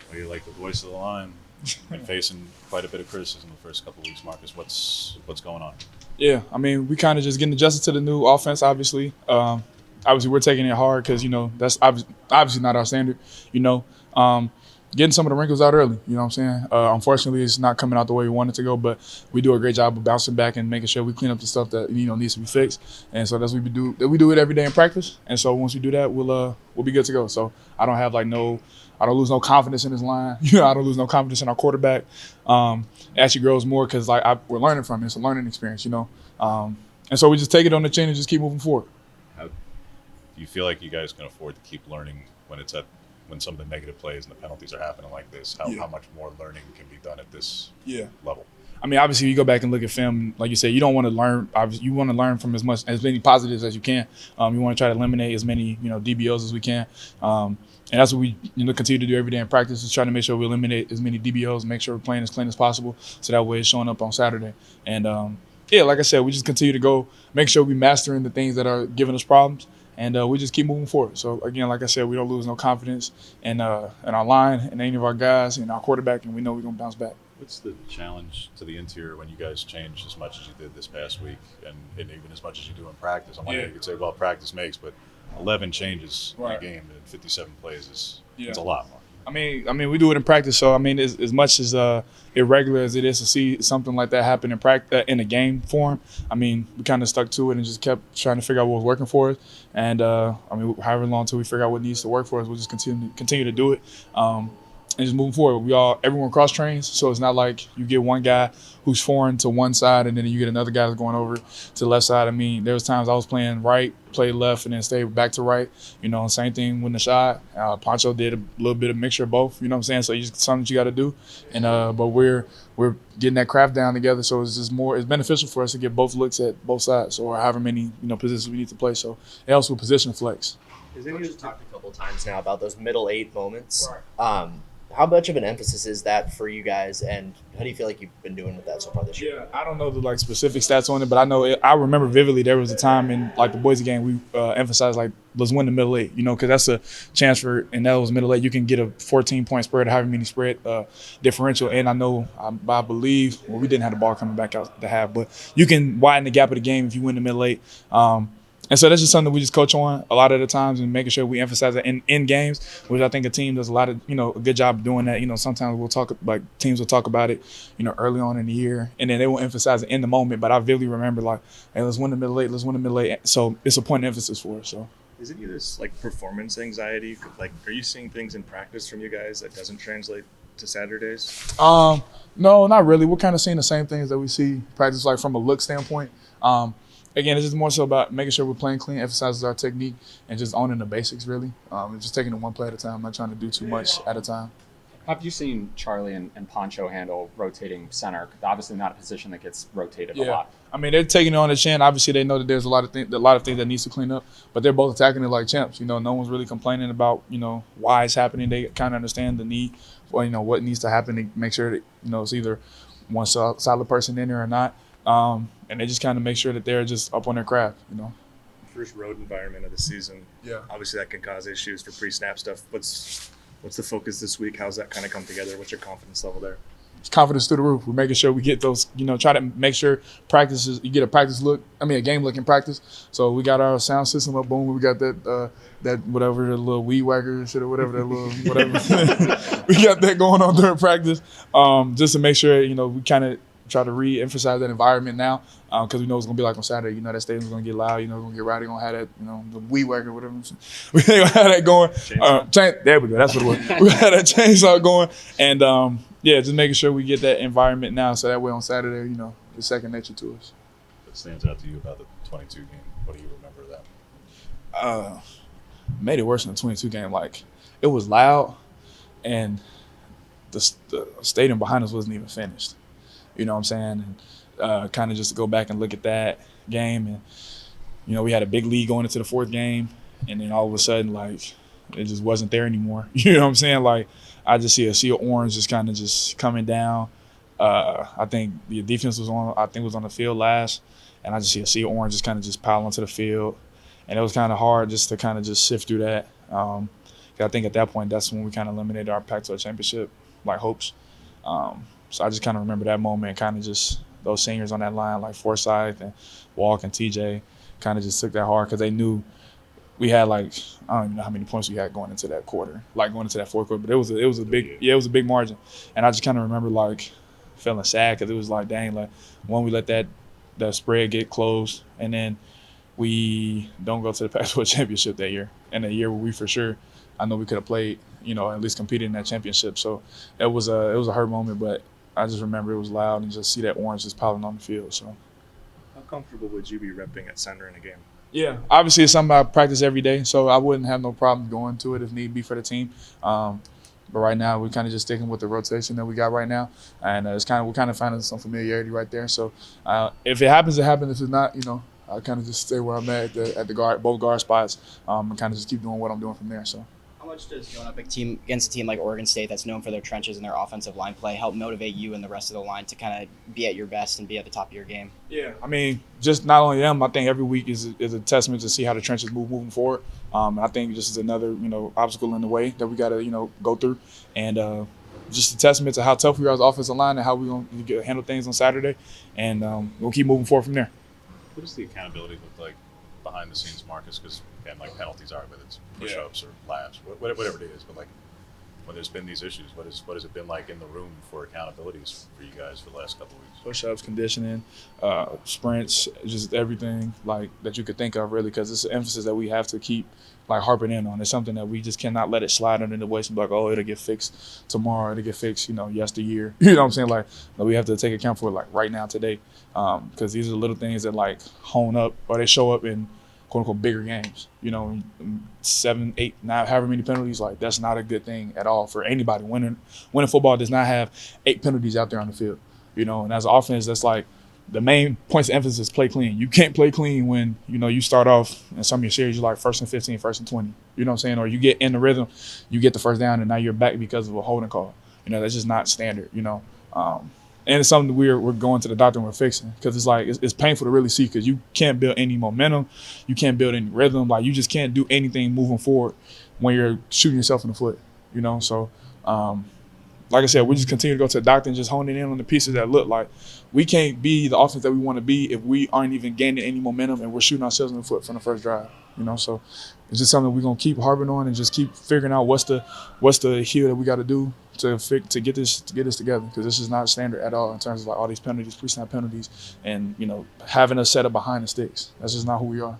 Well, you're like the voice of the line. Been facing quite a bit of criticism the first couple of weeks, Marcus. What's going on? Yeah, I mean, we kind of just getting adjusted to the new offense, obviously. Obviously, we're taking it hard because, that's obviously not our standard, you know. Getting some of the wrinkles out early, you know what I'm saying? Unfortunately, it's not coming out the way we want it to go, but we do a great job of bouncing back and making sure we clean up the stuff that, needs to be fixed. And so that's what we do. We do it every day in practice. And so once we do that, we'll be good to go. So I don't have I don't lose no confidence in this line. I don't lose no confidence in our quarterback. It actually grows more because we're learning from it. It's a learning experience, and so we just take it on the chin and just keep moving forward. How do you feel like you guys can afford to keep learning when some of the negative plays and the penalties are happening like this? How much more learning can be done at this level? I mean, obviously, you go back and look at film, like you said, you don't want to learn. Obviously, you want to learn from as many positives as you can. You want to try to eliminate as many, DBOs as we can. And that's what we continue to do every day in practice, is try to make sure we eliminate as many DBOs, make sure we're playing as clean as possible, so that way it's showing up on Saturday. And like I said, we just continue to go, make sure we mastering the things that are giving us problems, and we just keep moving forward. So again, like I said, we don't lose no confidence in our line and any of our guys and our quarterback, and we know we're gonna bounce back. What's the challenge to the interior when you guys changed as much as you did this past week, and even as much as you do in practice? On one hand, you could say, well, practice makes, but 11 changes in a game and 57 plays it's a lot more. I mean, we do it in practice. So I mean, as much as irregular as it is to see something like that happen in practice in a game form, I mean, we kind of stuck to it and just kept trying to figure out what was working for us. And however long until we figure out what needs to work for us, we'll just continue to do it. And just moving forward, everyone cross trains, so it's not like you get one guy who's foreign to one side and then you get another guy that's going over to the left side. I mean, there was times I was playing right, played left, and then stayed back to right. Same thing with the shot. Poncho did a little bit of mixture of both. You know what I'm saying? So it's something that you got to do. And but we're getting that craft down together. So it's just it's beneficial for us to get both looks at both sides, or however many positions we need to play. So it helps with position flex. Coach has talked a couple times now about those middle eight moments. Right. How much of an emphasis is that for you guys, and how do you feel like you've been doing with that so far this year? Yeah, I don't know the specific stats on it, but I remember vividly there was a time in the Boise game we emphasized let's win the middle eight, because that's a chance and that was middle eight. You can get a 14-point spread, however many spread differential, and I believe we didn't have the ball coming back out to half, but you can widen the gap of the game if you win the middle eight. And so that's just something we just coach on a lot of the times, and making sure we emphasize it in games, which I think a team does a lot of, a good job of doing that. Sometimes teams will talk about it, early on in the year, and then they will emphasize it in the moment. But I vividly remember hey, let's win the middle eight, So it's a point of emphasis for us. So. Is any of this performance anxiety? Are you seeing things in practice from you guys that doesn't translate to Saturdays? No, not really. We're kind of seeing the same things that we see practice, from a look standpoint. Again, it's just more so about making sure we're playing clean, emphasizes our technique, and just owning the basics, really. And just taking it one play at a time, not trying to do too much at a time. How have you seen Charlie and Poncho handle rotating center? Obviously not a position that gets rotated a lot. I mean, they're taking it on the chin. Obviously, they know that there's a lot of things that needs to clean up, but they're both attacking it like champs. No one's really complaining about, why it's happening. They kind of understand the need for, what needs to happen to make sure that, it's either one solid person in there or not. And they just kind of make sure that they're just up on their craft, First road environment of the season. Yeah. Obviously, that can cause issues for pre-snap stuff. What's the focus this week? How's that kind of come together? What's your confidence level there? It's confidence through the roof. We're making sure we get those, try to make sure you get a game look in practice. So we got our sound system up, boom. We got that whatever, the little weed whacker shit or whatever, that little whatever. We got that going on during practice, just to make sure, we kind of try to re-emphasize that environment now, because we know it's going to be like on Saturday. That stadium's going to get loud, it's going to get rowdy, going to have that, the weed whacker or whatever. We're going to have that going. There we go. That's what it was. We're going to have that chainsaw going. And, just making sure we get that environment now, so that way on Saturday, it's second nature to us. What stands out to you about the 22 game? What do you remember of that? Made it worse than the 22 game. It was loud, and the stadium behind us wasn't even finished. You know what I'm saying? And kind of just to go back and look at that game, and we had a big lead going into the fourth game, and then all of a sudden, it just wasn't there anymore. You know what I'm saying? I just see a sea of orange just kind of just coming down. I think the defense was on the field last, and I just see a sea of orange just kind of just pile onto the field, and it was kind of hard just to kind of just sift through that. I think at that point, that's when we kind of eliminated our Pac-12 championship like hopes. So I just kind of remember that moment, kind of just those seniors on that line like Forsyth and Walk and TJ kind of just took that hard because they knew we had like I don't even know how many points we had going into that quarter, like going into that fourth quarter, but it was a big margin, and I just kind of remember like feeling sad because it was like dang, like when we let that spread get closed, and then we don't go to the Pac-12 championship that year, and a year where we for sure, I know we could have played, at least competed in that championship. So it was a hurt moment, but I just remember it was loud and just see that orange just piling on the field. So how comfortable would you be repping at center in a game? Yeah, obviously it's something I practice every day, so I wouldn't have no problem going to it if need be for the team. But right now we're kind of just sticking with the rotation that we got right now, and we're kind of finding some familiarity right there. So if it happens, it happens. If it's not, I kind of just stay where I'm at the guard, both guard spots, and kind of just keep doing what I'm doing from there. So. How much does going up against a team like Oregon State that's known for their trenches and their offensive line play help motivate you and the rest of the line to kind of be at your best and be at the top of your game? Yeah, I mean, just not only them. I think every week is a testament to see how the trenches moving forward. I think this is another obstacle in the way that we got to go through, and just a testament to how tough we are as offensive line and how we're going to handle things on Saturday, and we'll keep moving forward from there. What does the accountability look like behind the scenes, Marcus? Because again, like penalties are, whether it's push-ups or laps, whatever it is. But like when there's been these issues, what has it been like in the room for accountabilities for you guys for the last couple of weeks? Push-ups, conditioning, sprints, just everything like that you could think of, really, because it's an emphasis that we have to keep like harping in on. It's something that we just cannot let it slide under the waist and be like, oh, it'll get fixed tomorrow, it'll get fixed, yesteryear. You know what I'm saying? Like we have to take account for it like right now, today, because these are the little things that like hone up or they show up in quote unquote bigger games. 7, 8, 9, however many penalties, like that's not a good thing at all for anybody. Winning football does not have 8 penalties out there on the field. And as an offense, that's like the main points of emphasis is play clean. You can't play clean when, you start off in some of your series, you're like 1st and 15, 1st and 20. You know what I'm saying? Or you get in the rhythm, you get the first down, and now you're back because of a holding call. That's just not standard, and it's something we're going to the doctor and we're fixing, because it's like it's painful to really see, because you can't build any momentum, you can't build any rhythm, like you just can't do anything moving forward when you're shooting yourself in the foot, So, like I said, we just continue to go to the doctor and just honing in on the pieces that look like we can't be the offense that we want to be if we aren't even gaining any momentum and we're shooting ourselves in the foot from the first drive. So it's just something we're gonna keep harping on and just keep figuring out what's the heel that we got to do to get this together, because this is not standard at all in terms of like all these penalties, pre-snap penalties, and having a setup behind the sticks. That's just not who we are.